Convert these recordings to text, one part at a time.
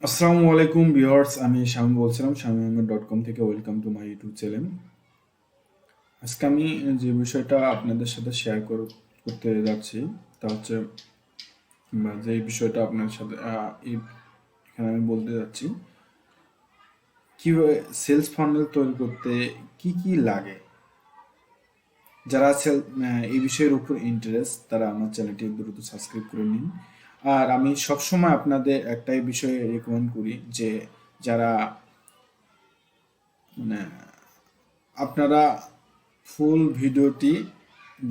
আসসালামু আলাইকুম ভিউয়ার্স, আমি শামীম বলছিলাম samimahmed.com থেকে। Welcome to my YouTube channel. আজকে আমি যে বিষয়টা আপনাদের সাথে শেয়ার করতে যাচ্ছি তা হচ্ছে, বা যে বিষয়টা আপনার সাথে এখানে আমি বলতে যাচ্ছি, কিভাবে সেলস ফানেল তৈরি করতে কি কি লাগে। যারা এই বিষয়ের উপর ইন্টারেস্ট তারা আমার চ্যানেলটি দ্রুত সাবস্ক্রাইব করে নিন। আর আমি সবসময় আপনাদের একটাই বিষয়ে রেকমেন্ড করি যে যারা মানে আপনারা ফুল ভিডিওটি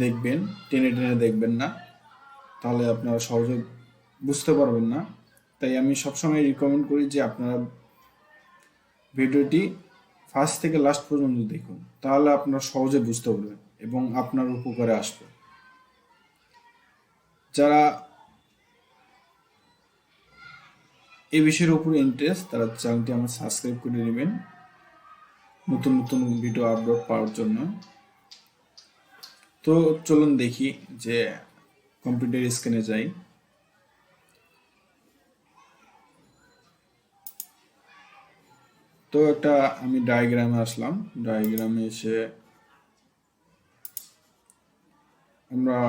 দেখবেন, টেনে টেনে দেখবেন না, তাহলে আপনারা সহজে বুঝতে পারবেন না। তাই আমি সবসময় রিকমেন্ড করি যে আপনারা ভিডিওটি ফার্স্ট থেকে লাস্ট পর্যন্ত দেখুন, তাহলে আপনারা সহজে বুঝতে পারবেন এবং আপনার উপকারে আসবে। যারা এই বিষয়ের উপর ইন্টারেস্ট তারা চ্যানেলটি আমার সাবস্ক্রাইব করে নেবেন নতুন নতুন ভিডিও আপলোড পাওয়ার জন্য। তো চলুন দেখি যে কম্পিউটার স্ক্রিনে যাই। তো একটা আমি ডায়াগ্রামে আসলাম। ডায়াগ্রামে এসে আমরা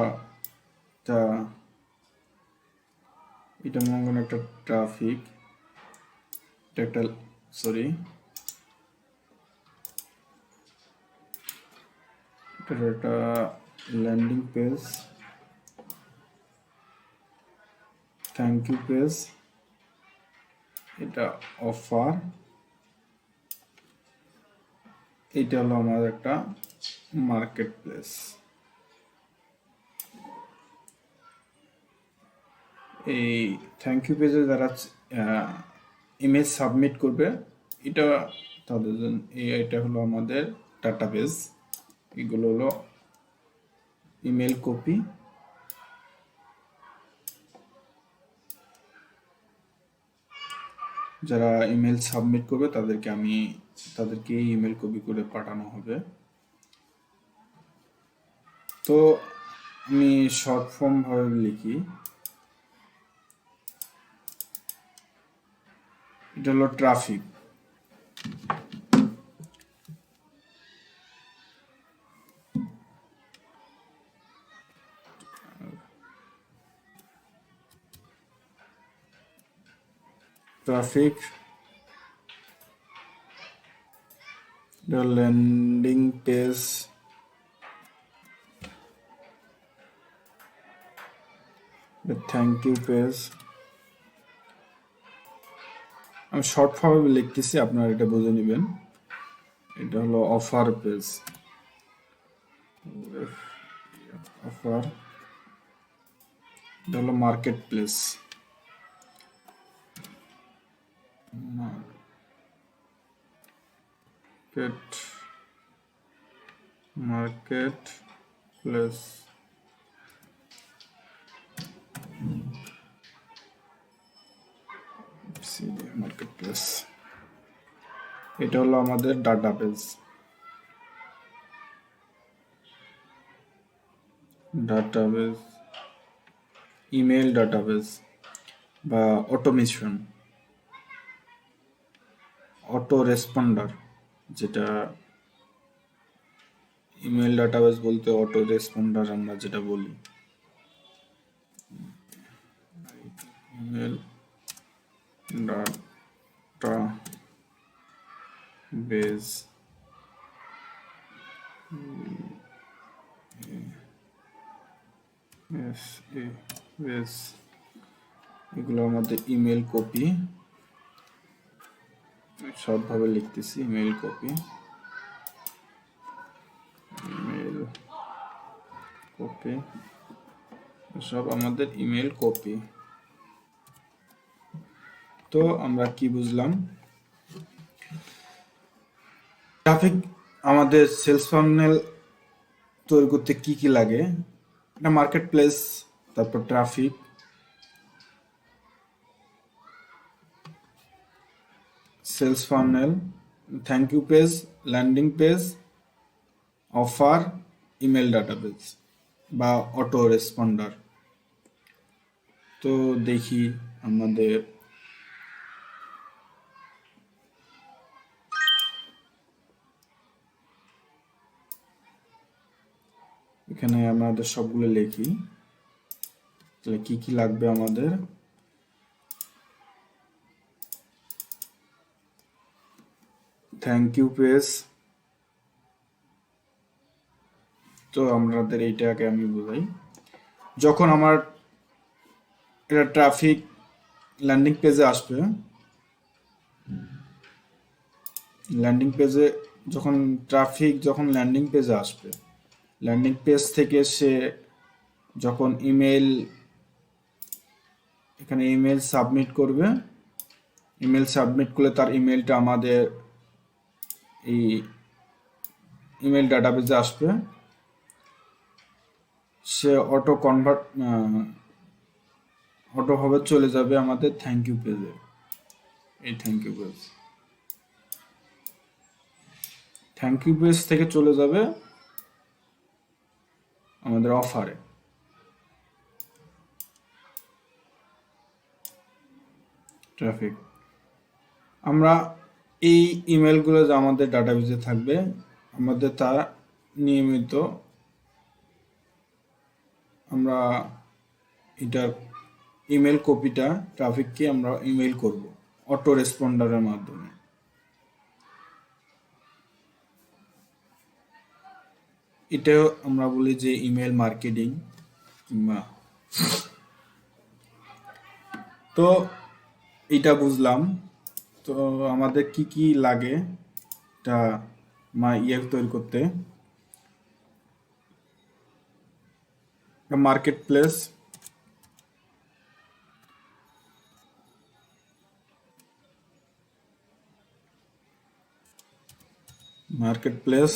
একটা, এটা মনে করেন একটা ট্রাফিক, এটা একটা, সরি, এটা একটা landing page, thank you page, এটা অফার, এটা হলো আমার একটা মার্কেট প্লেস। এই থ্যাংক ইউ পেজে যারা ইমেজ সাবমিট করবে, এটা তাদের জন্য। এটা হলো আমাদের ডাটাবেস। এগুলো হলো ইমেল কপি। যারা ইমেল সাবমিট করবে তাদেরকে ইমেল কপি করে পাঠানো হবে। তো আমি শর্ট ফর্ম ভাবে লিখি, এটা হলো ট্রাফিক। ট্রাফিক, এটা landing page, thank you page. আমি শর্ট ফর্মে লিখতেছি, আপনারা এটা বুঝে নেবেন। এটা হলো অফার পেজ, অফার। এটা হলো market place, market place. Market place, এটা হলো আমাদের ডাটাবেস। ডাটাবেস, ইমেল ডাটাবেস বা অটোমেশন, অটো রেসপন্ডার, যেটা ইমেল ডাটাবেস বলতে অটো রেসপন্ডার আমরা যেটা বলি। ইমেল ডাটাবেস, এগুলো আমাদের ইমেল কপি। সবভাবে লিখতেছি, ইমেল কপি, ইমেল কপি, সব আমাদের ইমেল কপি। তো আমরা কি বুঝলাম? ট্রাফিক আমাদের সেলস ফানেল তৈরি করতে কি কি লাগে, এটা মার্কেট প্লেস, তারপর traffic, sales funnel, thank you page, landing page, offer, email database বা অটো রেসপন্ডার। তো দেখি আমাদের এখানে আমাদের সবগুলো লিখি, তাহলে কি কি লাগবে আমাদের। থ্যাংক ইউ পেজ, তো আমাদের এইটাকে আমি বোঝাই, যখন আমার এটা ট্রাফিক ল্যান্ডিং পেজে আসবে, ল্যান্ডিং পেজে যখন যখন ল্যান্ডিং পেজে আসবে, ল্যান্ডিং পেজ থেকে সে যখন ইমেল, এখানে ইমেল সাবমিট করবে, ইমেল সাবমিট করলে তার ইমেলটা আমাদের এই ইমেল ডাটাবেজে আসবে, সে অটোভাবে চলে যাবে আমাদের থ্যাংক ইউ পেজে। এই থ্যাংক ইউ পেজ থেকে চলে যাবে আমাদের অফারে। ট্রাফিক, আমরা এই ইমেলগুলো যে আমাদের ডাটাবেজে থাকবে, আমাদের তা নিয়মিত আমরা এটার ইমেল কপিটা ট্রাফিককে আমরা ইমেল করব অটো রেসপন্ডারের মাধ্যমে। এটাও আমরা বলি যে ইমেল মার্কেটিং। তো এটা বুঝলাম, তো আমাদের কি কি লাগে এটা তৈরি করতে। মার্কেট প্লেস,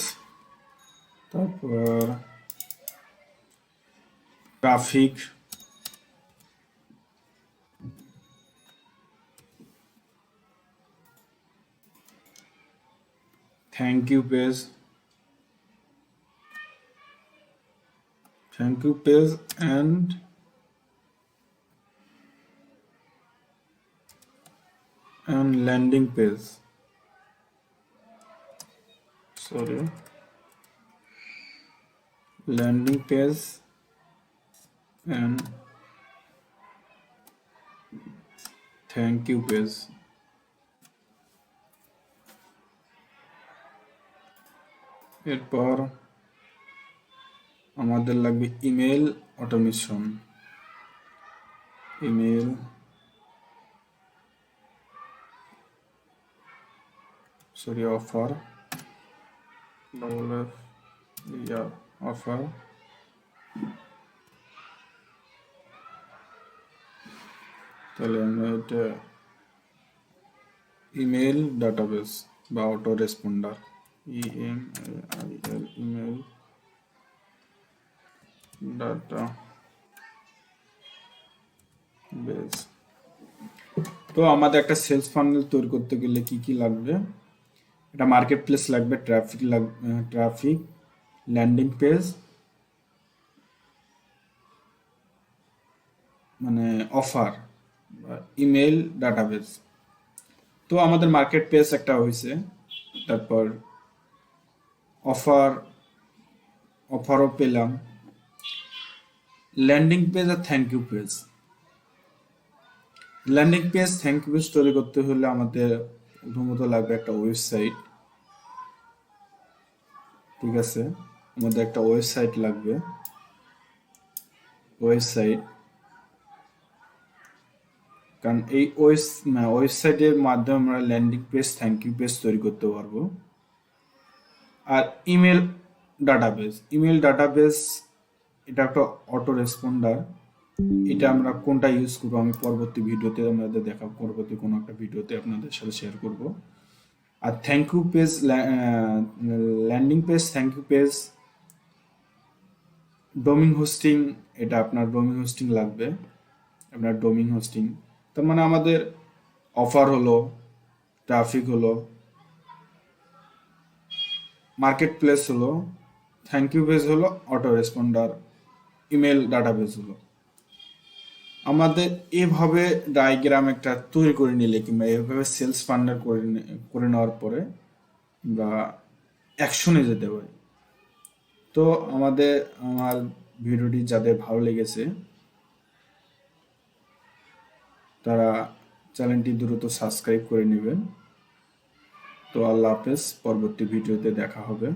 তারপর traffic, thank you page, and landing page, landing page and thank you page। এরপর আমাদের লাগবে ইমেল অটোমেশন, অফার, অফার, তাহলে আমরা এটা ইমেল ডাটাবেস বা auto responder, email data base. তো আমাদের একটা সেলস ফানেল তৈরি করতে গেলে কি কি লাগবে, এটা মার্কেট প্লেস লাগবে, ট্রাফিক, ল্যান্ডিং পেজ মানে অফার, ইমেল ডাটাবেস। তো আমাদের মার্কেট পেজ একটা হয়েছে, তারপর অফারও পেলাম, ল্যান্ডিং পেজ আর thank you page. Landing page thank you page তৈরি করতে হলে আমাদের প্রথমত লাগবে একটা ওয়েবসাইট, ঠিক আছে, আমাদের একটা ওয়েবসাইট লাগবে, কারণ এই ওয়েবসাইটের মাধ্যমে আমরা landing page thank you page তৈরি করতে পারবো। আর ইমেল ডাটাবেস এটা একটা অটো রেসপন্ডার, এটা আমরা কোনটা ইউজ করবো আমি পরবর্তী ভিডিওতে আমাদের দেখাবো, পরবর্তী কোনো একটা ভিডিওতে আপনাদের সাথে শেয়ার করব। আর thank you page, landing page thank you page, domain hosting, এটা আপনার ডোমিন হোস্টিং লাগবে, তার মানে আমাদের অফার হলো, ট্রাফিক হলো, মার্কেট প্লেস হলো, থ্যাংক ইউ পেজ হলো, অটো রেসপন্ডার, ইমেল ডাটাবেস হলো। আমাদের এভাবে ডায়াগ্রাম একটা তৈরি করে নিলে কিংবা এভাবে সেলস ফান্ডার করে নেওয়ার পরে আমরা অ্যাকশনে যেতে পারি। তো তো আমার ভিডিওটি যাদের ভালো লেগেছে তারা চ্যানেলটি দ্রুত সাবস্ক্রাইব করে নেবেন। তো আল্লাহ হাফেজ, পরবর্তী ভিডিওতে দেখা হবে।